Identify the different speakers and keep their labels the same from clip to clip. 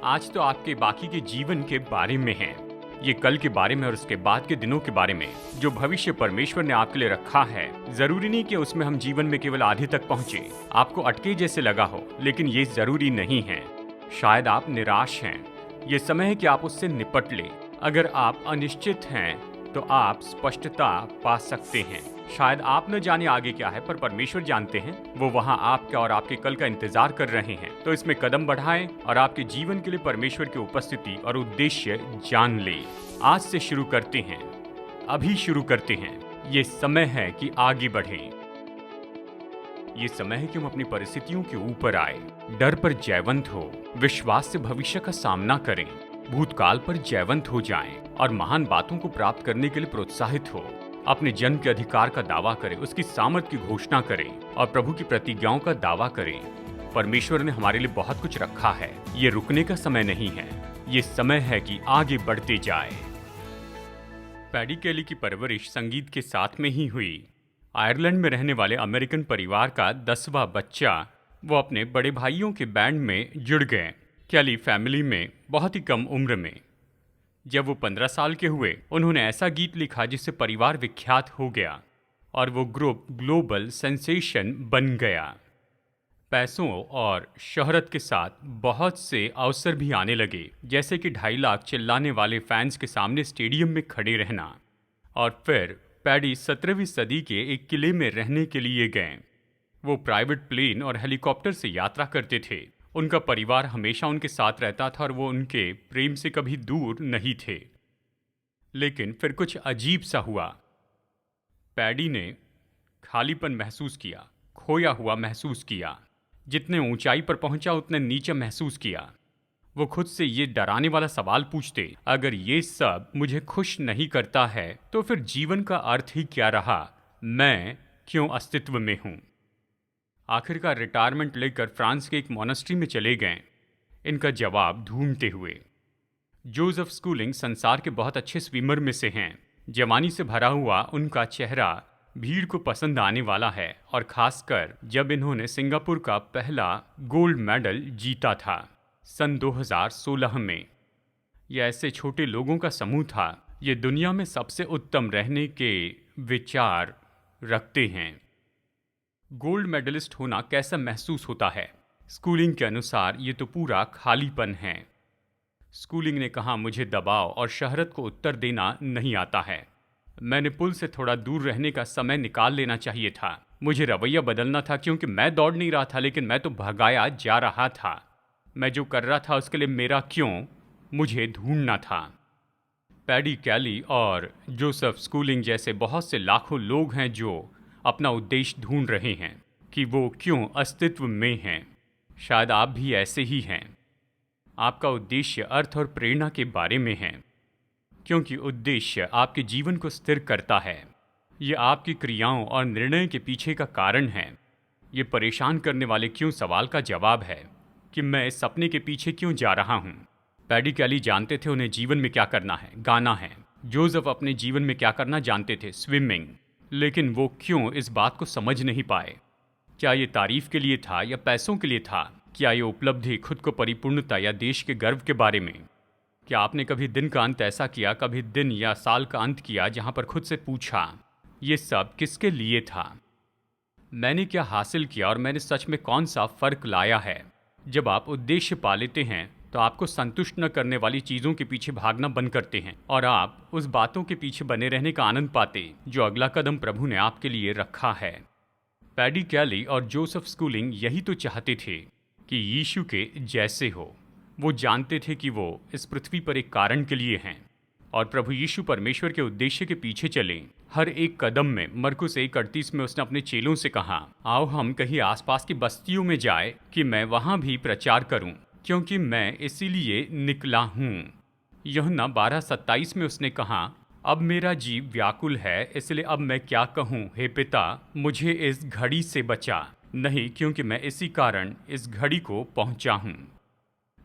Speaker 1: आज तो आपके बाकी के जीवन के बारे में है। ये कल के बारे में और उसके बाद के दिनों के बारे में। जो भविष्य परमेश्वर ने आपके लिए रखा है, जरूरी नहीं कि उसमें हम जीवन में केवल आधे तक पहुंचे। आपको अटके जैसे लगा हो, लेकिन ये जरूरी नहीं है। शायद आप निराश हैं। ये समय है कि आप उससे निपट लें। अगर आप अनिश्चित हैं, तो आप स्पष्टता पा सकते हैं। शायद आप न जाने आगे क्या है, पर परमेश्वर जानते हैं। वो वहाँ आपका और आपके कल का इंतजार कर रहे हैं। तो इसमें कदम बढ़ाएं और आपके जीवन के लिए परमेश्वर की उपस्थिति और उद्देश्य जान लें। आज से शुरू करते हैं, अभी शुरू करते हैं। ये समय है कि आगे बढ़ें। ये समय है कि हम अपनी परिस्थितियों के ऊपर आए, डर पर जयवंत हो, विश्वास से भविष्य का सामना करें, भूतकाल पर जयवंत हो जाएं और महान बातों को प्राप्त करने के लिए प्रोत्साहित हो। अपने जन्म के अधिकार का दावा करें, उसकी सामर्थ की घोषणा करें और प्रभु की प्रतिज्ञाओं का दावा करें। परमेश्वर ने हमारे लिए बहुत कुछ रखा है। ये रुकने का समय नहीं है। ये समय है कि आगे बढ़ते जाए। पैडी कैली की परवरिश संगीत के साथ में ही हुई। आयरलैंड में रहने वाले अमेरिकन परिवार का 10वां बच्चा वो अपने बड़े भाइयों के बैंड में जुड़ गए। कैली फैमिली में बहुत ही कम उम्र में जब वो 15 साल के हुए, उन्होंने ऐसा गीत लिखा जिससे परिवार विख्यात हो गया और वो ग्रुप ग्लोबल सेंसेशन बन गया। पैसों और शोहरत के साथ बहुत से अवसर भी आने लगे, जैसे कि 2.5 लाख चिल्लाने वाले फैंस के सामने स्टेडियम में खड़े रहना। और फिर पैडी 17वीं सदी के एक किले में रहने के लिए गए। वो प्राइवेट प्लेन और हेलीकॉप्टर से यात्रा करते थे। उनका परिवार हमेशा उनके साथ रहता था और वो उनके प्रेम से कभी दूर नहीं थे। लेकिन फिर कुछ अजीब सा हुआ। पैडी ने खालीपन महसूस किया, खोया हुआ महसूस किया। जितने ऊंचाई पर पहुंचा उतने नीचे महसूस किया। वो खुद से ये डराने वाला सवाल पूछते, अगर ये सब मुझे खुश नहीं करता है तो फिर जीवन का अर्थ ही क्या रहा? मैं क्यों अस्तित्व में हूं? आखिरकार रिटायरमेंट लेकर फ्रांस के एक मोनेस्ट्री में चले गए, इनका जवाब ढूंढते हुए। जोसेफ स्कूलिंग संसार के बहुत अच्छे स्विमर में से हैं। जवानी से भरा हुआ उनका चेहरा भीड़ को पसंद आने वाला है, और खासकर जब इन्होंने सिंगापुर का पहला गोल्ड मेडल जीता था सन 2016 में। यह ऐसे छोटे लोगों का समूह था, ये दुनिया में सबसे उत्तम रहने के विचार रखते हैं। गोल्ड मेडलिस्ट होना कैसा महसूस होता है? स्कूलिंग के अनुसार ये तो पूरा खालीपन है। स्कूलिंग ने कहा, मुझे दबाव और शहरत को उत्तर देना नहीं आता है। मैंने पुल से थोड़ा दूर रहने का समय निकाल लेना चाहिए था। मुझे रवैया बदलना था, क्योंकि मैं दौड़ नहीं रहा था, लेकिन मैं तो भगाया जा रहा था। मैं जो कर रहा था उसके लिए मेरा क्यों मुझे ढूंढना था। पैडी कैली और जोसेफ स्कूलिंग जैसे बहुत से लाखों लोग हैं जो अपना उद्देश्य ढूंढ रहे हैं कि वो क्यों अस्तित्व में हैं। शायद आप भी ऐसे ही हैं। आपका उद्देश्य अर्थ और प्रेरणा के बारे में है, क्योंकि उद्देश्य आपके जीवन को स्थिर करता है। ये आपकी क्रियाओं और निर्णय के पीछे का कारण है। ये परेशान करने वाले क्यों सवाल का जवाब है कि मैं इस सपने के पीछे क्यों जा रहा हूँ। पैडी कैली जानते थे उन्हें जीवन में क्या करना है, गाना है। जोसेफ अपने जीवन में क्या करना जानते थे, स्विमिंग। लेकिन वो क्यों इस बात को समझ नहीं पाए? क्या ये तारीफ के लिए था या पैसों के लिए था? क्या ये उपलब्धि खुद को परिपूर्णता या देश के गर्व के बारे में? क्या आपने कभी दिन का अंत ऐसा किया, कभी दिन या साल का अंत किया, जहां पर खुद से पूछा, ये सब किसके लिए था? मैंने क्या हासिल किया और मैंने सच में कौन सा फर्क लाया है? जब आप उद्देश्य पा लेते हैं तो आपको संतुष्ट न करने वाली चीज़ों के पीछे भागना बंद करते हैं और आप उस बातों के पीछे बने रहने का आनंद पाते जो अगला कदम प्रभु ने आपके लिए रखा है। पैडी कैली और जोसेफ स्कूलिंग यही तो चाहते थे कि यीशु के जैसे हो। वो जानते थे कि वो इस पृथ्वी पर एक कारण के लिए हैं और प्रभु यीशु परमेश्वर के उद्देश्य के पीछे चले। हर एक कदम में मरकुस 1:38 में उसने अपने चेलों से कहा, आओ हम कहीं आसपास की बस्तियों में जाए कि मैं वहां भी प्रचार करूं, क्योंकि मैं इसीलिए निकला हूं। यूहन्ना 12:27 में उसने कहा, अब मेरा जीव व्याकुल है, इसलिए अब मैं क्या कहूँ, हे पिता मुझे इस घड़ी से बचा, नहीं क्योंकि मैं इसी कारण इस घड़ी को पहुंचा हूँ।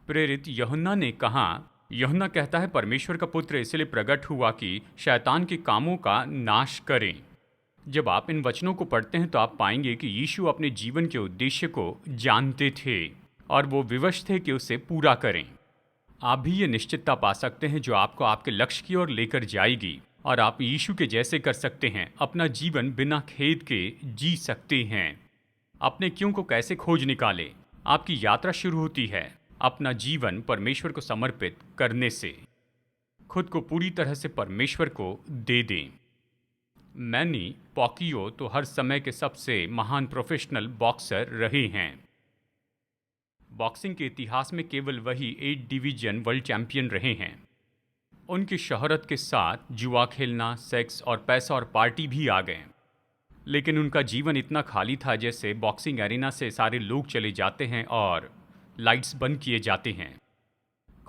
Speaker 1: प्रेरित यूहन्ना ने कहा, यूहन्ना कहता है परमेश्वर का पुत्र इसलिए प्रकट हुआ कि शैतान के कामों का नाश करें। जब आप इन वचनों को पढ़ते हैं तो आप पाएंगे कि यीशु अपने जीवन के उद्देश्य को जानते थे और वो विवश थे कि उसे पूरा करें। आप भी ये निश्चितता पा सकते हैं जो आपको आपके लक्ष्य की ओर लेकर जाएगी, और आप यीशु के जैसे कर सकते हैं, अपना जीवन बिना खेद के जी सकते हैं। अपने क्यों को कैसे खोज निकालें। आपकी यात्रा शुरू होती है अपना जीवन परमेश्वर को समर्पित करने से। खुद को पूरी तरह से परमेश्वर को दे दें। मैनी पॉकियो तो हर समय के सबसे महान प्रोफेशनल बॉक्सर रहे हैं। बॉक्सिंग के इतिहास में केवल वही 8 डिवीजन वर्ल्ड चैंपियन रहे हैं। उनकी शोहरत के साथ जुआ खेलना, सेक्स और पैसा और पार्टी भी आ गए, लेकिन उनका जीवन इतना खाली था जैसे बॉक्सिंग एरिना से सारे लोग चले जाते हैं और लाइट्स बंद किए जाते हैं।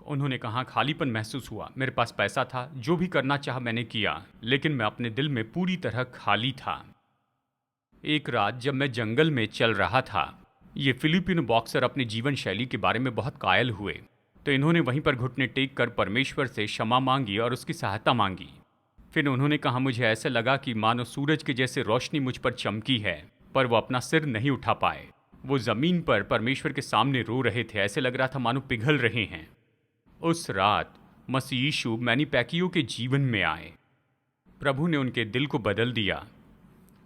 Speaker 1: उन्होंने कहा, खालीपन महसूस हुआ। मेरे पास पैसा था, जो भी करना चाहा मैंने किया, लेकिन मैं अपने दिल में पूरी तरह खाली था। एक रात जब मैं जंगल में चल रहा था, ये फिलिपिनो बॉक्सर अपने जीवन शैली के बारे में बहुत कायल हुए, तो इन्होंने वहीं पर घुटने टेक कर परमेश्वर से क्षमा मांगी और उसकी सहायता मांगी। फिर उन्होंने कहा, मुझे ऐसा लगा कि मानो सूरज के जैसे रोशनी मुझ पर चमकी है, पर वो अपना सिर नहीं उठा पाए। वो जमीन पर परमेश्वर के सामने रो रहे थे, ऐसे लग रहा था मानो पिघल रहे हैं। उस रात मसीह यीशु मैनी पैकियो के जीवन में आए। प्रभु ने उनके दिल को बदल दिया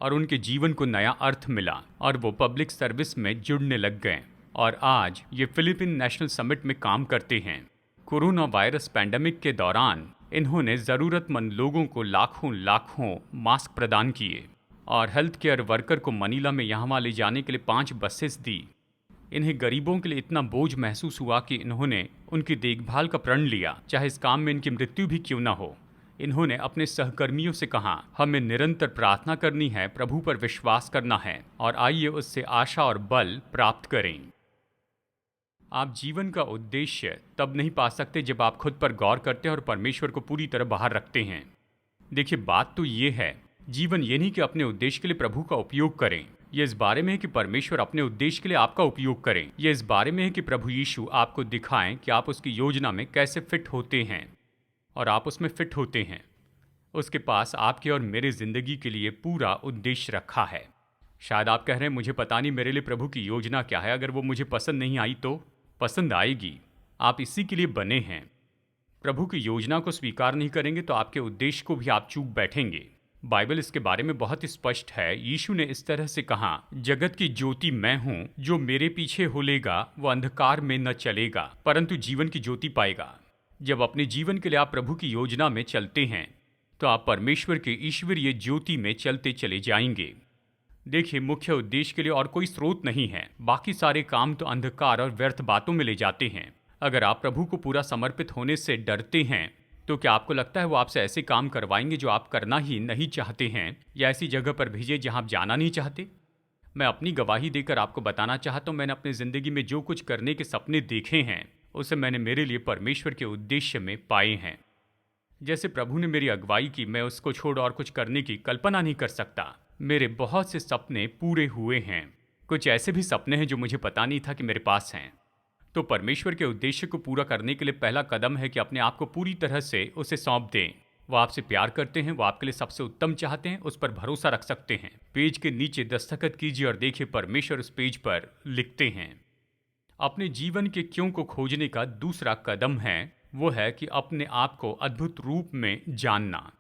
Speaker 1: और उनके जीवन को नया अर्थ मिला और वो पब्लिक सर्विस में जुड़ने लग गए और आज ये फिलिपिन नेशनल समिट में काम करते हैं। कोरोना वायरस पैंडेमिक के दौरान इन्होंने ज़रूरतमंद लोगों को लाखों लाखों मास्क प्रदान किए और हेल्थ केयर वर्कर को मनीला में यहाँ ले जाने के लिए 5 बसेस दी। इन्हें गरीबों के लिए इतना बोझ महसूस हुआ कि इन्होंने उनकी देखभाल का प्रण लिया, चाहे इस काम में इनकी मृत्यु भी क्यों न हो। इन्होंने अपने सहकर्मियों से कहा, हमें निरंतर प्रार्थना करनी है, प्रभु पर विश्वास करना है और आइए उससे आशा और बल प्राप्त करें। आप जीवन का उद्देश्य तब नहीं पा सकते जब आप खुद पर गौर करते हैं और परमेश्वर को पूरी तरह बाहर रखते हैं। देखिए, बात तो ये है, जीवन ये नहीं कि अपने उद्देश्य के लिए प्रभु का उपयोग करें। ये इस बारे में है कि परमेश्वर अपने उद्देश्य के लिए आपका उपयोग करें। ये इस बारे में है कि प्रभु यीशु आपको दिखाएं कि आप उसकी योजना में कैसे फिट होते हैं और आप उसमें फिट होते हैं। उसके पास आपके और मेरे जिंदगी के लिए पूरा उद्देश्य रखा है। शायद आप कह रहे हैं, मुझे पता नहीं मेरे लिए प्रभु की योजना क्या है, अगर वो मुझे पसंद नहीं आई तो पसंद आएगी। आप इसी के लिए बने हैं। प्रभु की योजना को स्वीकार नहीं करेंगे तो आपके उद्देश्य को भी आप चूक बैठेंगे। बाइबल इसके बारे में बहुत ही स्पष्ट है। यीशु ने इस तरह से कहा, जगत की ज्योति मैं हूँ, जो मेरे पीछे होलेगा वो अंधकार में न चलेगा परंतु जीवन की ज्योति पाएगा। जब अपने जीवन के लिए आप प्रभु की योजना में चलते हैं तो आप परमेश्वर के ईश्वरीय ज्योति में चलते चले जाएंगे। देखिए, मुख्य उद्देश्य के लिए और कोई स्रोत नहीं है। बाकी सारे काम तो अंधकार और व्यर्थ बातों में ले जाते हैं। अगर आप प्रभु को पूरा समर्पित होने से डरते हैं तो क्या आपको लगता है वो आपसे ऐसे काम करवाएंगे जो आप करना ही नहीं चाहते हैं, या ऐसी जगह पर भेजे जहां आप जाना नहीं चाहते? मैं अपनी गवाही देकर आपको बताना चाहता हूं, मैंने अपनी जिंदगी में जो कुछ करने के सपने देखे हैं उसे मैंने मेरे लिए परमेश्वर के उद्देश्य में पाए हैं। जैसे प्रभु ने मेरी अगुवाई की, मैं उसको छोड़ और कुछ करने की कल्पना नहीं कर सकता। मेरे बहुत से सपने पूरे हुए हैं। कुछ ऐसे भी सपने हैं जो मुझे पता नहीं था कि मेरे पास हैं। तो परमेश्वर के उद्देश्य को पूरा करने के लिए पहला कदम है कि अपने आप को पूरी तरह से उसे सौंप दें। वो आपसे प्यार करते हैं, वो आपके लिए सबसे उत्तम चाहते हैं, उस पर भरोसा रख सकते हैं। पेज के नीचे दस्तखत कीजिए और देखिए परमेश्वर उस पेज पर लिखते हैं। अपने जीवन के क्यों को खोजने का दूसरा कदम है वो है कि अपने आप को अद्भुत रूप में जानना।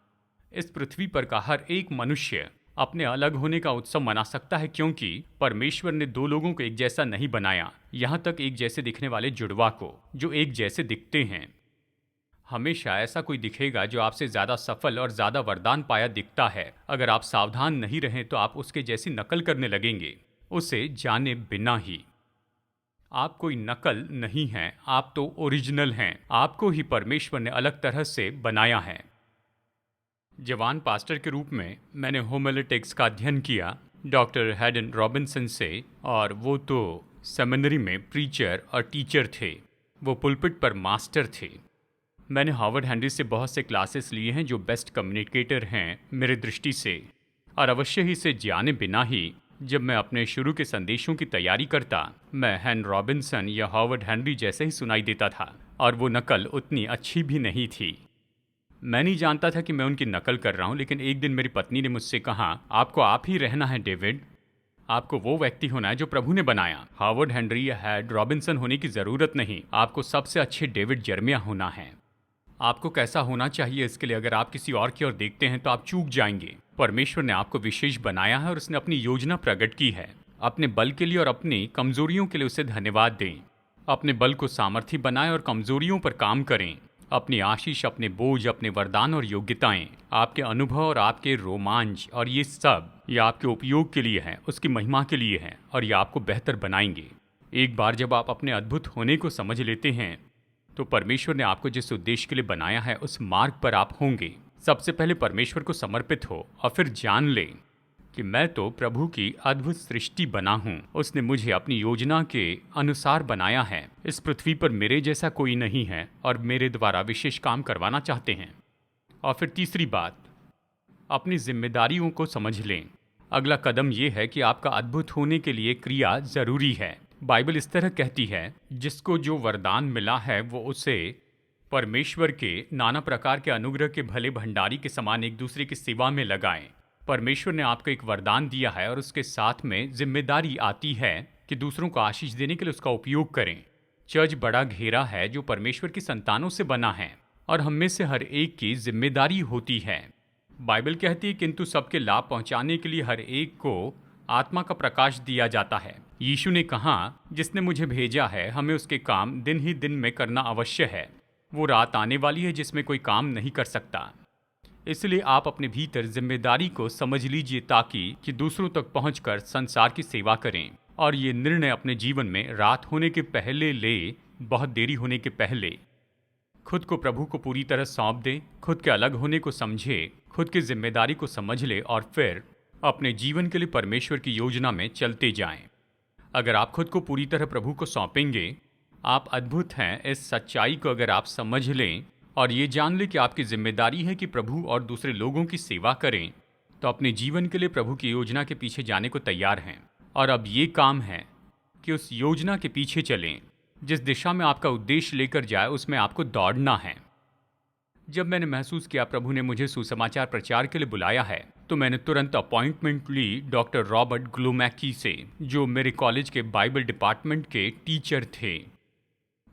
Speaker 1: इस पृथ्वी पर का हर एक मनुष्य अपने अलग होने का उत्सव मना सकता है, क्योंकि परमेश्वर ने 2 लोगों को एक जैसा नहीं बनाया, यहाँ तक एक जैसे दिखने वाले जुड़वा को जो एक जैसे दिखते हैं। हमेशा ऐसा कोई दिखेगा जो आपसे ज़्यादा सफल और ज़्यादा वरदान पाया दिखता है। अगर आप सावधान नहीं रहें तो आप उसके जैसी नकल करने लगेंगे, उसे जाने बिना ही। आप कोई नकल नहीं हैं, आप तो ओरिजिनल हैं। आपको ही परमेश्वर ने अलग तरह से बनाया है। जवान पास्टर के रूप में मैंने होमिलेटिक्स का अध्ययन किया डॉक्टर हैडन रॉबिन्सन से, और वो तो सेमिनरी में प्रीचर और टीचर थे। वो पुलपिट पर मास्टर थे। मैंने हॉवर्ड हेनरी से बहुत से क्लासेस लिए हैं जो बेस्ट कम्युनिकेटर हैं मेरे दृष्टि से, और अवश्य ही से जाने बिना ही जब मैं अपने शुरू के संदेशों की तैयारी करता, मैं हैन रॉबिन्सन या हॉवर्ड हेनरी जैसे ही सुनाई देता था, और वो नकल उतनी अच्छी भी नहीं थी। मैं नहीं जानता था कि मैं उनकी नकल कर रहा हूँ, लेकिन एक दिन मेरी पत्नी ने मुझसे कहा, आपको आप ही रहना है डेविड। आपको वो व्यक्ति होना है जो प्रभु ने बनाया। हार्वर्ड हेनरी या हेड रॉबिन्सन होने की जरूरत नहीं, आपको सबसे अच्छे डेविड जर्मिया होना है। आपको कैसा होना चाहिए, इसके लिए अगर आप किसी और की ओर देखते हैं तो आप चूक जाएंगे। परमेश्वर ने आपको विशेष बनाया है और उसने अपनी योजना प्रकट की है। अपने बल के लिए और अपनी कमजोरियों के लिए उसे धन्यवाद दें। अपने बल को सामर्थ्य बनाएं और कमजोरियों पर काम करें। अपनी आशीष, अपने बोझ, अपने वरदान और योग्यताएं, आपके अनुभव और आपके रोमांच और ये आपके उपयोग के लिए है, उसकी महिमा के लिए है और ये आपको बेहतर बनाएंगे। एक बार जब आप अपने अद्भुत होने को समझ लेते हैं तो परमेश्वर ने आपको जिस उद्देश्य के लिए बनाया है उस मार्ग पर आप होंगे। सबसे पहले परमेश्वर को समर्पित हो और फिर जान लें कि मैं तो प्रभु की अद्भुत सृष्टि बना हूँ। उसने मुझे अपनी योजना के अनुसार बनाया है। इस पृथ्वी पर मेरे जैसा कोई नहीं है और मेरे द्वारा विशेष काम करवाना चाहते हैं। और फिर तीसरी बात, अपनी जिम्मेदारियों को समझ लें। अगला कदम यह है कि आपका अद्भुत होने के लिए क्रिया जरूरी है। बाइबल इस तरह कहती है, जिसको जो वरदान मिला है वो उसे परमेश्वर के नाना प्रकार के अनुग्रह के भले भंडारी के समान एक दूसरे की सेवा में लगाएं। परमेश्वर ने आपको एक वरदान दिया है और उसके साथ में जिम्मेदारी आती है कि दूसरों को आशीष देने के लिए उसका उपयोग करें। चर्च बड़ा घेरा है जो परमेश्वर की संतानों से बना है और हम में से हर एक की जिम्मेदारी होती है। बाइबल कहती है, किंतु सबके लाभ पहुंचाने के लिए हर एक को आत्मा का प्रकाश दिया जाता है। यीशु ने कहा, जिसने मुझे भेजा है हमें उसके काम दिन ही दिन में करना अवश्य है। वो रात आने वाली है जिसमें कोई काम नहीं कर सकता। इसलिए आप अपने भीतर जिम्मेदारी को समझ लीजिए ताकि कि दूसरों तक पहुंचकर संसार की सेवा करें। और ये निर्णय अपने जीवन में रात होने के पहले ले, बहुत देरी होने के पहले। खुद को प्रभु को पूरी तरह सौंप दें, खुद के अलग होने को समझे, खुद की जिम्मेदारी को समझ ले और फिर अपने जीवन के लिए परमेश्वर की योजना में चलते जाएं। अगर आप खुद को पूरी तरह प्रभु को सौंपेंगे, आप अद्भुत हैं, इस सच्चाई को अगर आप समझ लें और ये जान लें कि आपकी जिम्मेदारी है कि प्रभु और दूसरे लोगों की सेवा करें, तो अपने जीवन के लिए प्रभु की योजना के पीछे जाने को तैयार हैं। और अब ये काम है कि उस योजना के पीछे चलें। जिस दिशा में आपका उद्देश्य लेकर जाए उसमें आपको दौड़ना है। जब मैंने महसूस किया प्रभु ने मुझे सुसमाचार प्रचार के लिए बुलाया है, तो मैंने तुरंत अपॉइंटमेंट ली डॉक्टर रॉबर्ट ग्लूमैकी से, जो मेरे कॉलेज के बाइबल डिपार्टमेंट के टीचर थे।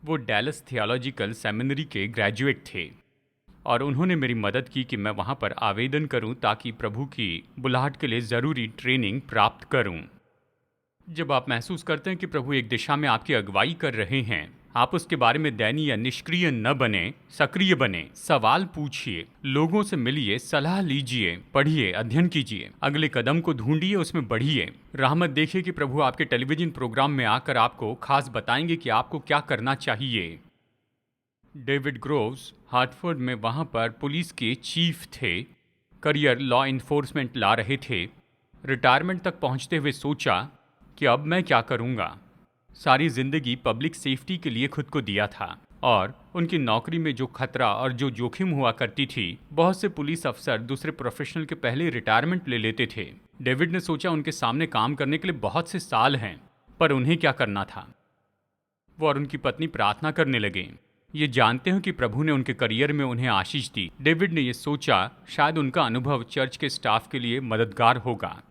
Speaker 1: वो डैलस थियोलॉजिकल सेमिनरी के ग्रेजुएट थे और उन्होंने मेरी मदद की कि मैं वहाँ पर आवेदन करूँ ताकि प्रभु की बुलाहट के लिए ज़रूरी ट्रेनिंग प्राप्त करूँ। जब आप महसूस करते हैं कि प्रभु एक दिशा में आपकी अगुवाई कर रहे हैं, आप उसके बारे में दयनीय या निष्क्रिय न बने, सक्रिय बने। सवाल पूछिए, लोगों से मिलिए, सलाह लीजिए, पढ़िए, अध्ययन कीजिए, अगले कदम को ढूंढिए, उसमें बढ़िए। राह मत देखिए कि प्रभु आपके टेलीविजन प्रोग्राम में आकर आपको खास बताएंगे कि आपको क्या करना चाहिए। डेविड ग्रोव्स हार्टफोर्ड में वहाँ पर पुलिस के चीफ थे, करियर लॉ इन्फोर्समेंट ला रहे थे। रिटायरमेंट तक पहुँचते हुए सोचा कि अब मैं क्या करूँगा। सारी जिंदगी पब्लिक सेफ्टी के लिए खुद को दिया था और उनकी नौकरी में जो खतरा और जो जोखिम हुआ करती थी, बहुत से पुलिस अफसर दूसरे प्रोफेशनल के पहले रिटायरमेंट ले लेते थे। डेविड ने सोचा उनके सामने काम करने के लिए बहुत से साल हैं, पर उन्हें क्या करना था। वो और उनकी पत्नी प्रार्थना करने लगे, ये जानते हैं कि प्रभु ने उनके करियर में उन्हें आशीष दी। डेविड ने ये सोचा शायद उनका अनुभव चर्च के स्टाफ के लिए मददगार होगा।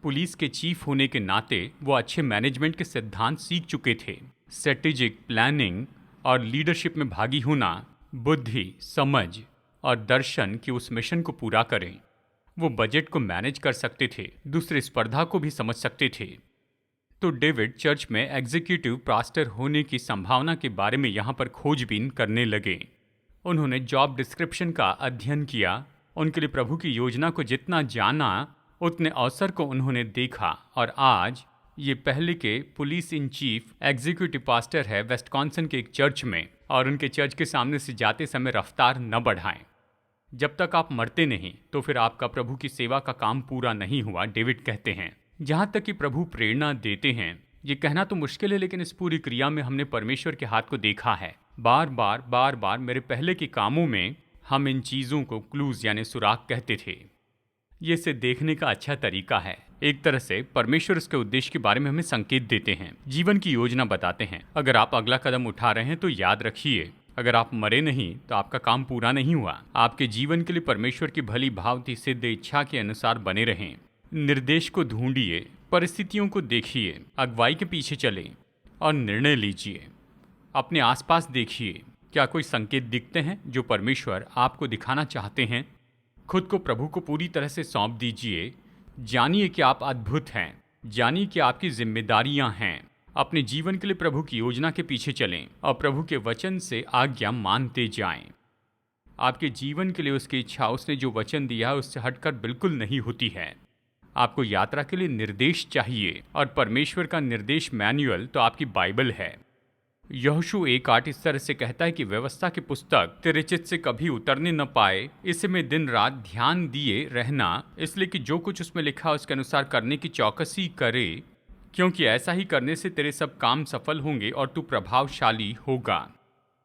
Speaker 1: पुलिस के चीफ होने के नाते वो अच्छे मैनेजमेंट के सिद्धांत सीख चुके थे। स्ट्रेटेजिक प्लानिंग और लीडरशिप में भागी होना, बुद्धि, समझ और दर्शन की उस मिशन को पूरा करें। वो बजट को मैनेज कर सकते थे, दूसरे स्पर्धा को भी समझ सकते थे। तो डेविड चर्च में एग्जीक्यूटिव पास्टर होने की संभावना के बारे में यहाँ पर खोजबीन करने लगे। उन्होंने जॉब डिस्क्रिप्शन का अध्ययन किया, उनके लिए प्रभु की योजना को जितना जाना उतने अवसर को उन्होंने देखा और आज ये पहले के police in chief executive pastor है वेस्टकॉन्सन के एक चर्च में। और उनके चर्च के सामने से जाते समय रफ्तार न बढ़ाएं। जब तक आप मरते नहीं तो फिर आपका प्रभु की सेवा का काम पूरा नहीं हुआ, डेविड कहते हैं। जहाँ तक कि प्रभु प्रेरणा देते हैं, ये कहना तो मुश्किल है, लेकिन इस पूरी क्रिया में हमने परमेश्वर के हाथ को देखा है। बार बार मेरे पहले के कामों में हम इन चीज़ों को क्लूज यानी सुराग कहते थे। ये इसे देखने का अच्छा तरीका है। एक तरह से परमेश्वर उसके उद्देश्य के बारे में हमें संकेत देते हैं, जीवन की योजना बताते हैं। अगर आप अगला कदम उठा रहे हैं तो याद रखिए, अगर आप मरे नहीं तो आपका काम पूरा नहीं हुआ। आपके जीवन के लिए परमेश्वर की भली भांति सिद्ध इच्छा के अनुसार बने रहें। निर्देश को ढूंढिए, परिस्थितियों को देखिए, अगुवाई के पीछे चलें और निर्णय लीजिए। अपने आसपास देखिए, क्या कोई संकेत दिखते हैं जो परमेश्वर आपको दिखाना चाहते हैं? खुद को प्रभु को पूरी तरह से सौंप दीजिए। जानिए कि आप अद्भुत हैं। जानिए कि आपकी जिम्मेदारियां हैं। अपने जीवन के लिए प्रभु की योजना के पीछे चलें और प्रभु के वचन से आज्ञा मानते जाएं। आपके जीवन के लिए उसकी इच्छा, उसने जो वचन दिया है उससे हटकर बिल्कुल नहीं होती है। आपको यात्रा के लिए निर्देश चाहिए और परमेश्वर का निर्देश मैनुअल तो आपकी बाइबल है। यहोशू 1:8 इस तरह से कहता है कि व्यवस्था की पुस्तक तेरे चित्त से कभी उतरने न पाए, इसमें दिन रात ध्यान दिए रहना, इसलिए कि जो कुछ उसमें लिखा उसके अनुसार करने की चौकसी करे, क्योंकि ऐसा ही करने से तेरे सब काम सफल होंगे और तू प्रभावशाली होगा।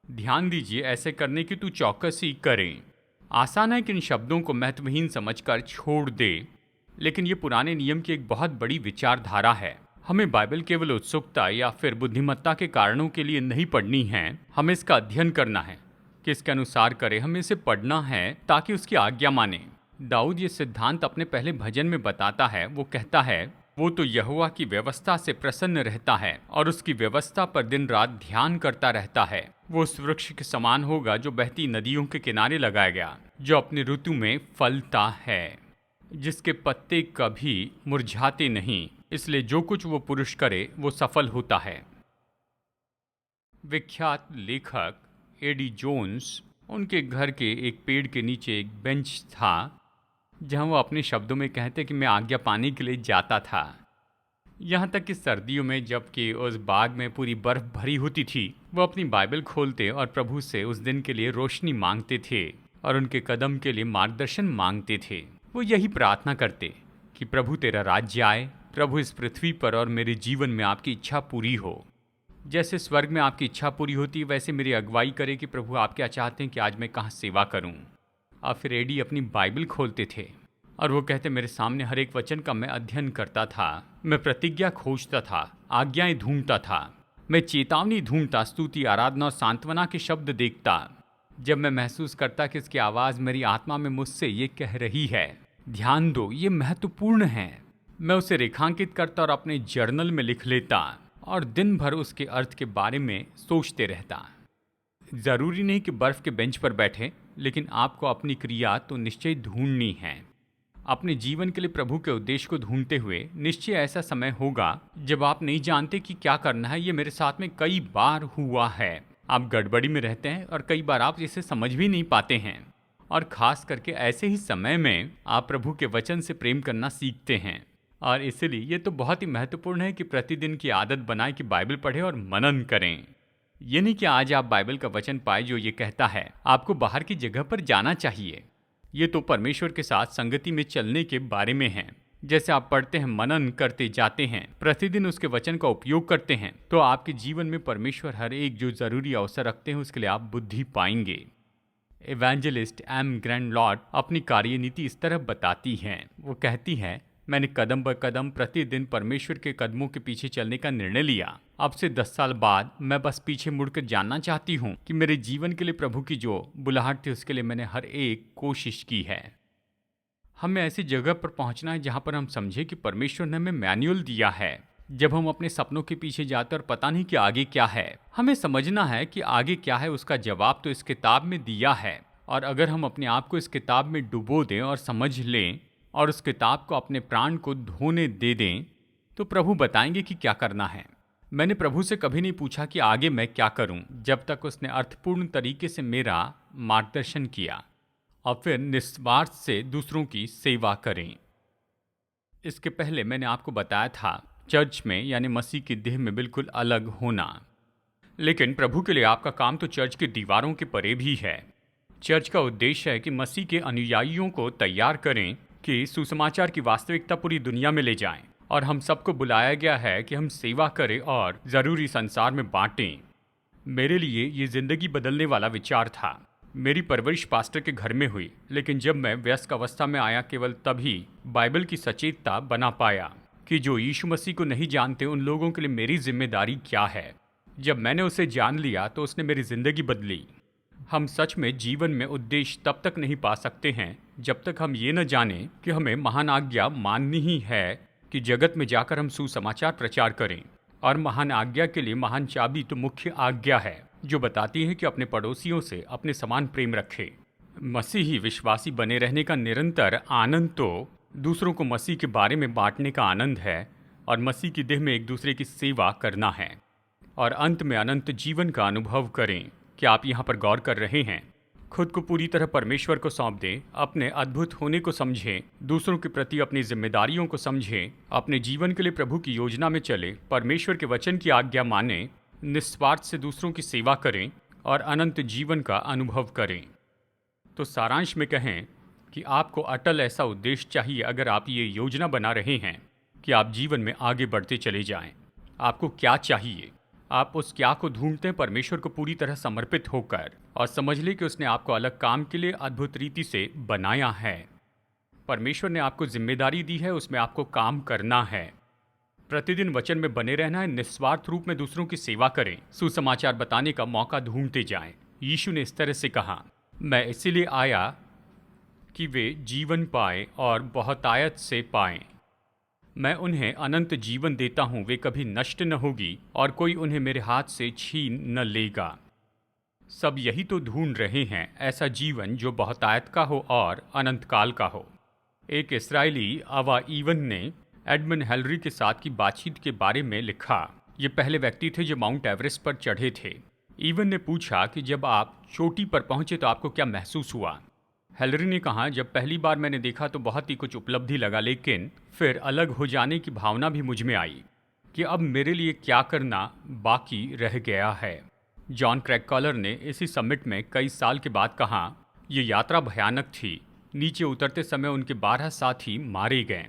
Speaker 1: ध्यान दीजिए, ऐसे करने की तू चौकसी करें। आसान है कि इन शब्दों को महत्वहीन समझकर छोड़ दे, लेकिन ये पुराने नियम की एक बहुत बड़ी विचारधारा है। हमें बाइबल केवल उत्सुकता या फिर बुद्धिमत्ता के कारणों के लिए नहीं पढ़नी है। हमें इसका अध्ययन करना है कि इसके अनुसार करें। हमें इसे पढ़ना है ताकि उसकी आज्ञा माने। दाऊद ये सिद्धांत अपने पहले भजन में बताता है। वो कहता है, वो तो यहोवा की व्यवस्था से प्रसन्न रहता है और उसकी व्यवस्था पर दिन रात ध्यान करता रहता है। वो उस वृक्ष के समान होगा जो बहती नदियों के किनारे लगाया गया, जो अपनी ऋतु में फलता है, जिसके पत्ते कभी मुरझाते नहीं, इसलिए जो कुछ वो पुरुष करे वो सफल होता है। विख्यात लेखक एडी जोन्स, उनके घर के एक पेड़ के नीचे एक बेंच था जहां वो अपने शब्दों में कहते कि मैं आज्ञा पाने के लिए जाता था। यहाँ तक कि सर्दियों में जबकि उस बाग में पूरी बर्फ भरी होती थी, वो अपनी बाइबल खोलते और प्रभु से उस दिन के लिए रोशनी मांगते थे और उनके कदम के लिए मार्गदर्शन मांगते थे। वो यही प्रार्थना करते कि प्रभु तेरा राज्य आए, प्रभु इस पृथ्वी पर और मेरे जीवन में आपकी इच्छा पूरी हो। जैसे स्वर्ग में आपकी इच्छा पूरी होती है, वैसे मेरी अगुवाई करे कि प्रभु आप क्या चाहते हैं कि आज मैं कहाँ सेवा करूँ। और फिर एडी अपनी बाइबल खोलते थे और वो कहते, मेरे सामने हर एक वचन का मैं अध्ययन करता था, मैं प्रतिज्ञा खोजता था, आज्ञाएं ढूंढता था, मैं चेतावनी ढूंढता, स्तुति, आराधना और सांत्वना के शब्द देखता। जब मैं महसूस करता कि इसकी आवाज़ मेरी आत्मा में मुझसे ये कह रही है, ध्यान दो, ये महत्वपूर्ण है, मैं उसे रेखांकित करता और अपने जर्नल में लिख लेता और दिन भर उसके अर्थ के बारे में सोचते रहता। ज़रूरी नहीं कि बर्फ़ के बेंच पर बैठे, लेकिन आपको अपनी क्रिया तो निश्चय ढूंढनी है। अपने जीवन के लिए प्रभु के उद्देश्य को ढूंढते हुए निश्चय ऐसा समय होगा जब आप नहीं जानते कि क्या करना है। ये मेरे साथ में कई बार हुआ है। आप गड़बड़ी में रहते हैं और कई बार आप इसे समझ भी नहीं पाते हैं, और ख़ास करके ऐसे ही समय में आप प्रभु के वचन से प्रेम करना सीखते हैं। और इसलिए ये तो बहुत ही महत्वपूर्ण है कि प्रतिदिन की आदत बनाएं कि बाइबल पढ़ें और मनन करें। ये नहीं कि आज आप बाइबल का वचन पाए जो ये कहता है आपको बाहर की जगह पर जाना चाहिए। ये तो परमेश्वर के साथ संगति में चलने के बारे में है। जैसे आप पढ़ते हैं, मनन करते जाते हैं, प्रतिदिन उसके वचन का उपयोग करते हैं, तो आपके जीवन में परमेश्वर हर एक जो ज़रूरी अवसर रखते हैं उसके लिए आप बुद्धि पाएंगे। इवेंजलिस्ट एम ग्रैंड लॉर्ड अपनी कार्यनीति इस तरह बताती हैं। वो कहती है, मैंने कदम ब कदम प्रतिदिन परमेश्वर के कदमों के पीछे चलने का निर्णय लिया। अब से 10 साल बाद मैं बस पीछे मुड़कर जानना चाहती हूँ कि मेरे जीवन के लिए प्रभु की जो बुलाहट थी उसके लिए मैंने हर एक कोशिश की है। हमें ऐसी जगह पर पहुँचना है जहाँ पर हम समझे कि परमेश्वर ने हमें मैनुअल दिया है। जब हम अपने सपनों के पीछे जाते और पता नहीं कि आगे क्या है, हमें समझना है कि आगे क्या है उसका जवाब तो इस किताब में दिया है। और अगर हम अपने आप को इस किताब में डुबो दें और समझ लें और उस किताब को अपने प्राण को धोने दे दें, तो प्रभु बताएंगे कि क्या करना है। मैंने प्रभु से कभी नहीं पूछा कि आगे मैं क्या करूं, जब तक उसने अर्थपूर्ण तरीके से मेरा मार्गदर्शन किया। और फिर निस्वार्थ से दूसरों की सेवा करें। इसके पहले मैंने आपको बताया था चर्च में यानी मसीह की देह में बिल्कुल अलग होना। लेकिन प्रभु के लिए आपका काम तो चर्च की दीवारों के परे भी है। चर्च का उद्देश्य है कि मसीह के अनुयायियों को तैयार करें कि सुसमाचार की वास्तविकता पूरी दुनिया में ले जाएं। और हम सबको बुलाया गया है कि हम सेवा करें और ज़रूरी संसार में बांटें। मेरे लिए ये ज़िंदगी बदलने वाला विचार था। मेरी परवरिश पास्टर के घर में हुई, लेकिन जब मैं वयस्क अवस्था में आया केवल तभी बाइबल की सचेतता बना पाया कि जो यीशु मसीह को नहीं जानते उन लोगों के लिए मेरी जिम्मेदारी क्या है। जब मैंने उसे जान लिया तो उसने मेरी ज़िंदगी बदली। हम सच में जीवन में उद्देश्य तब तक नहीं पा सकते हैं जब तक हम ये न जानें कि हमें महान आज्ञा माननी ही है कि जगत में जाकर हम सुसमाचार प्रचार करें। और महान आज्ञा के लिए महान चाबी तो मुख्य आज्ञा है, जो बताती है कि अपने पड़ोसियों से अपने समान प्रेम रखें। मसीही विश्वासी बने रहने का निरंतर आनंद तो दूसरों को मसीह के बारे में बांटने का आनंद है और मसीह की देह में एक दूसरे की सेवा करना है, और अंत में अनंत जीवन का अनुभव करें। क्या आप यहाँ पर गौर कर रहे हैं? खुद को पूरी तरह परमेश्वर को सौंप दें, अपने अद्भुत होने को समझें, दूसरों के प्रति अपनी जिम्मेदारियों को समझें, अपने जीवन के लिए प्रभु की योजना में चले, परमेश्वर के वचन की आज्ञा मानें, निस्वार्थ से दूसरों की सेवा करें और अनंत जीवन का अनुभव करें। तो सारांश में कहें कि आपको अटल ऐसा उद्देश्य चाहिए अगर आप ये योजना बना रहे हैं कि आप जीवन में आगे बढ़ते चले जाएं। आपको क्या चाहिए? आप उस क्या को ढूंढते हैं परमेश्वर को पूरी तरह समर्पित होकर, और समझ लें कि उसने आपको अलग काम के लिए अद्भुत रीति से बनाया है। परमेश्वर ने आपको जिम्मेदारी दी है, उसमें आपको काम करना है। प्रतिदिन वचन में बने रहना है, निस्वार्थ रूप में दूसरों की सेवा करें, सुसमाचार बताने का मौका ढूंढते जाएं। यीशु ने इस तरह से कहा, मैं इसीलिए आया कि वे जीवन पाए और बहुतायत से पाएं। मैं उन्हें अनंत जीवन देता हूँ, वे कभी नष्ट न होगी और कोई उन्हें मेरे हाथ से छीन न लेगा। सब यही तो ढूंढ रहे हैं, ऐसा जीवन जो बहुतायत का हो और अनंत काल का हो। एक इस्राएली अवा ईवन ने एडमंड हिलरी के साथ की बातचीत के बारे में लिखा। ये पहले व्यक्ति थे जो माउंट एवरेस्ट पर चढ़े थे। ईवन ने पूछा कि जब आप चोटी पर पहुंचे तो आपको क्या महसूस हुआ? हिलरी ने कहा, जब पहली बार मैंने देखा तो बहुत ही कुछ उपलब्धि लगा, लेकिन फिर अलग हो जाने की भावना भी मुझ में आई कि अब मेरे लिए क्या करना बाकी रह गया है। जॉन क्रैककॉलर ने इसी समिट में कई साल के बाद कहा, ये यात्रा भयानक थी। नीचे उतरते समय उनके 12 साथी मारे गए।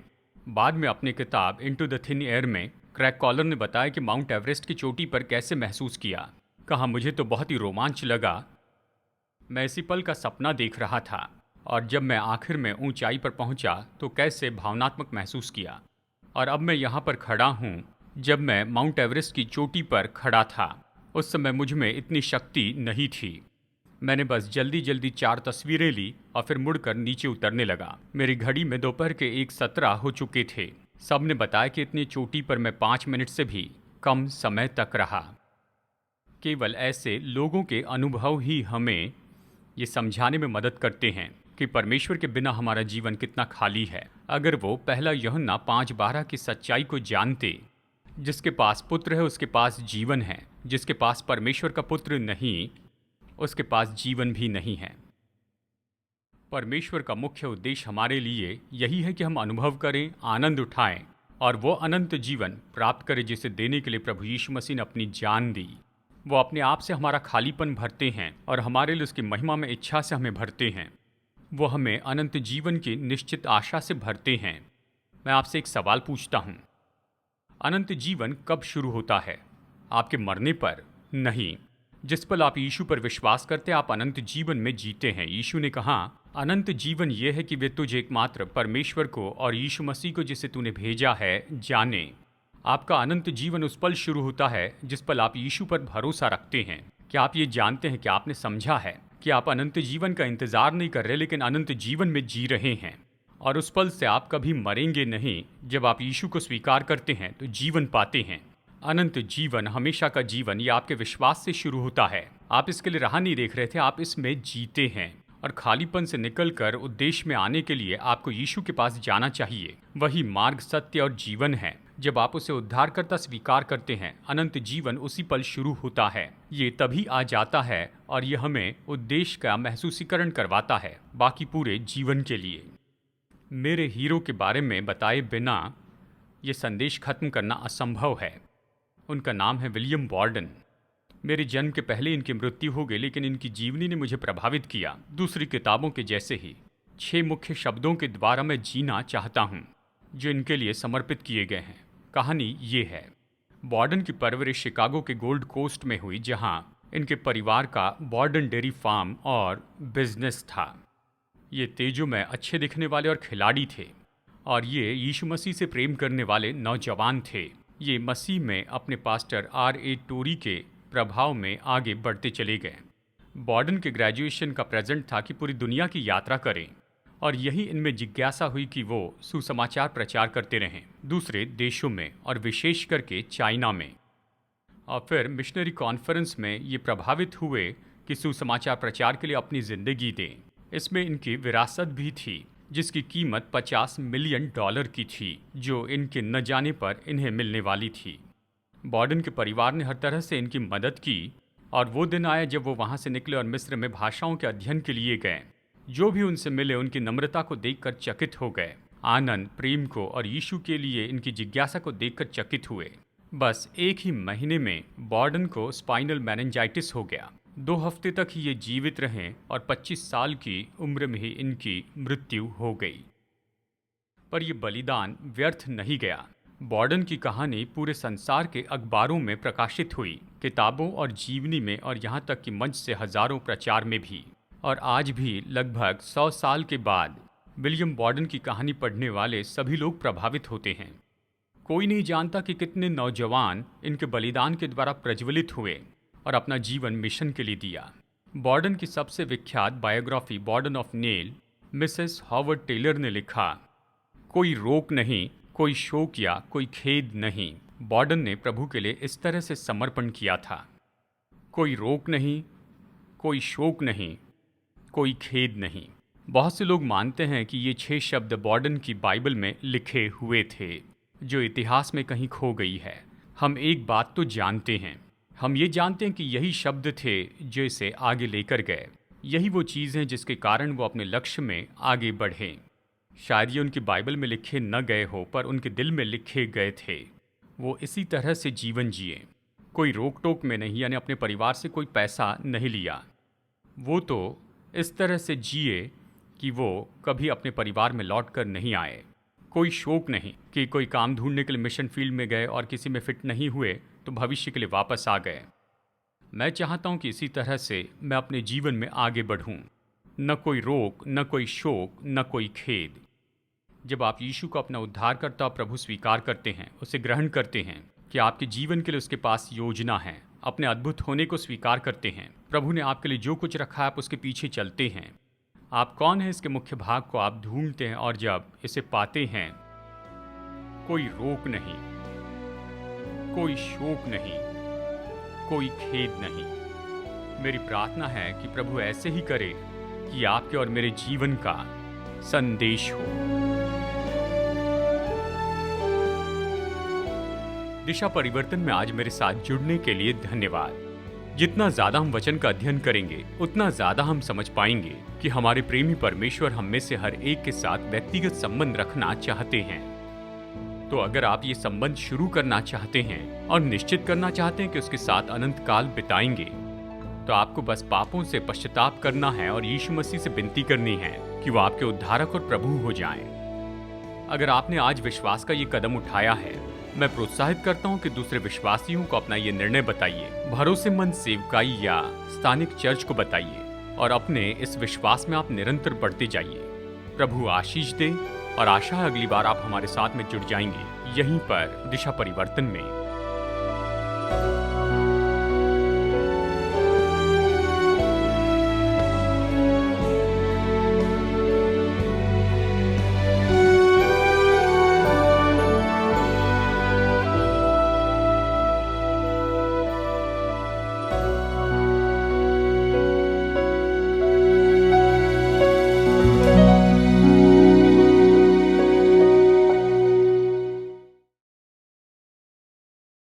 Speaker 1: बाद में अपनी किताब इनटू द थिन एयर में क्रैककॉलर ने बताया कि माउंट एवरेस्ट की चोटी पर कैसे महसूस किया। कहा, मुझे तो बहुत ही रोमांच लगा। मैं इसी पल का सपना देख रहा था, और जब मैं आखिर में ऊंचाई पर पहुंचा तो कैसे भावनात्मक महसूस किया। और अब मैं यहाँ पर खड़ा हूँ। जब मैं माउंट एवरेस्ट की चोटी पर खड़ा था उस समय मुझ में इतनी शक्ति नहीं थी। मैंने बस जल्दी जल्दी 4 तस्वीरें ली और फिर मुड़कर नीचे उतरने लगा। मेरी घड़ी में दोपहर के 1:17 हो चुके थे। सब ने बताया कि इतनी चोटी पर मैं 5 मिनट से भी कम समय तक रहा। केवल ऐसे लोगों के अनुभव ही हमें ये समझाने में मदद करते हैं कि परमेश्वर के बिना हमारा जीवन कितना खाली है। अगर वो पहला यूहन्ना 5:12 की सच्चाई को जानते, जिसके पास पुत्र है उसके पास जीवन है, जिसके पास परमेश्वर का पुत्र नहीं उसके पास जीवन भी नहीं है। परमेश्वर का मुख्य उद्देश्य हमारे लिए यही है कि हम अनुभव करें, आनंद उठाएं और वो अनंत जीवन प्राप्त करें जिसे देने के लिए प्रभु यीशु मसीह ने अपनी जान दी। वो अपने आप से हमारा खालीपन भरते हैं और हमारे लिए उसकी महिमा में इच्छा से हमें भरते हैं। वो हमें अनंत जीवन की निश्चित आशा से भरते हैं। मैं आपसे एक सवाल पूछता हूँ, अनंत जीवन कब शुरू होता है? आपके मरने पर नहीं। जिस पल आप यीशु पर विश्वास करते आप अनंत जीवन में जीते हैं। यीशु ने कहा, अनंत जीवन यह है कि वे तुझे एकमात्र परमेश्वर को और यीशु मसीह को जिसे तूने भेजा है जाने। आपका अनंत जीवन उस पल शुरू होता है जिस पल आप यीशु पर भरोसा रखते हैं। क्या आप ये जानते हैं कि आपने समझा है कि आप अनंत जीवन का इंतजार नहीं कर रहे लेकिन अनंत जीवन में जी रहे हैं, और उस पल से आप कभी मरेंगे नहीं। जब आप यीशु को स्वीकार करते हैं तो जीवन पाते हैं। अनंत जीवन, हमेशा का जीवन, ये आपके विश्वास से शुरू होता है। आप इसके लिए राह नहीं देख रहे थे, आप इसमें जीते हैं। और खालीपन से निकलकर उद्देश्य में आने के लिए आपको यीशु के पास जाना चाहिए। वही मार्ग, सत्य और जीवन है। जब आप उसे उद्धारकर्ता स्वीकार करते हैं, अनंत जीवन उसी पल शुरू होता है। ये तभी आ जाता है और ये हमें उद्देश्य का महसूसीकरण करवाता है बाकी पूरे जीवन के लिए। मेरे हीरो के बारे में बताए बिना ये संदेश खत्म करना असंभव है। उनका नाम है विलियम बॉर्डन। मेरे जन्म के पहले इनकी मृत्यु हो गई, लेकिन इनकी जीवनी ने मुझे प्रभावित किया। दूसरी किताबों के जैसे ही 6 मुख्य शब्दों के द्वारा मैं जीना चाहता हूँ जो इनके लिए समर्पित किए गए हैं। कहानी ये है, बॉर्डन की परवरिश शिकागो के गोल्ड कोस्ट में हुई, जहाँ इनके परिवार का बॉर्डन डेयरी फार्म और बिजनेस था। ये तेजों में अच्छे दिखने वाले और खिलाड़ी थे, और ये यीशु मसीह से प्रेम करने वाले नौजवान थे। ये मसीह में अपने पास्टर R.A. टोरी के प्रभाव में आगे बढ़ते चले गए। बॉर्डन के ग्रेजुएशन का प्रेजेंट था कि पूरी दुनिया की यात्रा करें और यही इनमें जिज्ञासा हुई कि वो सुसमाचार प्रचार करते रहें दूसरे देशों में और विशेष करके चाइना में। और फिर मिशनरी कॉन्फ्रेंस में ये प्रभावित हुए कि सुसमाचार प्रचार के लिए अपनी जिंदगी दें। इसमें इनकी विरासत भी थी जिसकी कीमत $50 मिलियन की थी, जो इनके न जाने पर इन्हें मिलने वाली थी। बॉर्डन के परिवार ने हर तरह से इनकी मदद की और वो दिन आया जब वो वहाँ से निकले और मिस्र में भाषाओं के अध्ययन के लिए गए। जो भी उनसे मिले उनकी नम्रता को देखकर चकित हो गए, आनंद, प्रेम को और यीशु के लिए इनकी जिज्ञासा को देखकर चकित हुए। बस एक ही महीने में बॉर्डन को स्पाइनल मेनिंजाइटिस हो गया। 2 हफ्ते तक ही ये जीवित रहे और 25 साल की उम्र में ही इनकी मृत्यु हो गई। पर यह बलिदान व्यर्थ नहीं गया। बॉर्डन की कहानी पूरे संसार के अखबारों में प्रकाशित हुई, किताबों और जीवनी में, और यहाँ तक कि मंच से हजारों प्रचार में भी। और आज भी लगभग 100 साल के बाद विलियम बॉर्डन की कहानी पढ़ने वाले सभी लोग प्रभावित होते हैं। कोई नहीं जानता कि कितने नौजवान इनके बलिदान के द्वारा प्रज्वलित हुए और अपना जीवन मिशन के लिए दिया। बॉर्डन की सबसे विख्यात biography Borden of Yale Mrs Howard Taylor ने लिखा, कोई रोक नहीं, कोई शोक या कोई खेद नहीं। बॉर्डन ने प्रभु के लिए इस तरह से समर्पण किया था। कोई रोक नहीं, कोई शोक नहीं, कोई खेद नहीं। बहुत से लोग मानते हैं कि ये 6 शब्द बॉर्डन की बाइबल में लिखे हुए थे, जो इतिहास में कहीं खो गई है। हम एक बात तो जानते हैं, हम ये जानते हैं कि यही शब्द थे जो इसे आगे लेकर गए। यही वो चीज़ हैं जिसके कारण वो अपने लक्ष्य में आगे बढ़े। शायद ये उनकी बाइबल में लिखे न गए हो, पर उनके दिल में लिखे गए थे। वो इसी तरह से जीवन जिए, कोई रोक टोक में नहीं, यानी अपने परिवार से कोई पैसा नहीं लिया। वो तो इस तरह से जिए कि वो कभी अपने परिवार में लौट कर नहीं आए। कोई शोक नहीं कि कोई काम ढूंढने के लिए मिशन फील्ड में गए और किसी में फिट नहीं हुए तो भविष्य के लिए वापस आ गए। मैं चाहता हूँ कि इसी तरह से मैं अपने जीवन में आगे बढ़ूँ। न कोई रोक, न कोई शोक, न कोई खेद। जब आप यीशु को अपना उद्धारकर्ता प्रभु स्वीकार करते हैं, उसे ग्रहण करते हैं कि आपके जीवन के लिए उसके पास योजना है, अपने अद्भुत होने को स्वीकार करते हैं, प्रभु ने आपके लिए जो कुछ रखा है आप उसके पीछे चलते हैं। आप कौन है इसके मुख्य भाग को आप ढूंढते हैं और जब इसे पाते हैं, कोई रोक नहीं, कोई शोक नहीं, कोई खेद नहीं। मेरी प्रार्थना है कि प्रभु ऐसे ही करे कि आपके और मेरे जीवन का संदेश हो। दिशा परिवर्तन में आज मेरे साथ जुड़ने के लिए धन्यवाद। जितना ज्यादा हम वचन का अध्ययन करेंगे, उतना ज्यादा हम समझ पाएंगे कि हमारे प्रेमी परमेश्वर हम में से हर एक के साथ व्यक्तिगत संबंध रखना चाहते हैं। तो अगर आप ये संबंध शुरू करना चाहते हैं और निश्चित करना चाहते हैं कि उसके साथ अनंत काल बिताएंगे, तो आपको बस पापों से पश्चाताप करना है और यीशु मसीह से विनती करनी है कि वो आपके उद्धारक और प्रभु हो जाएं। अगर आपने आज विश्वास का ये कदम उठाया है, मैं प्रोत्साहित करता हूँ कि दूसरे विश्वासियों को अपना ये निर्णय बताइए, भरोसेमंद सेवकाई या स्थानिक चर्च को बताइए और अपने इस विश्वास में आप निरंतर बढ़ते जाइए। प्रभु आशीष दे और आशा है अगली बार आप हमारे साथ में जुड़ जाएंगे यहीं पर दिशा परिवर्तन में।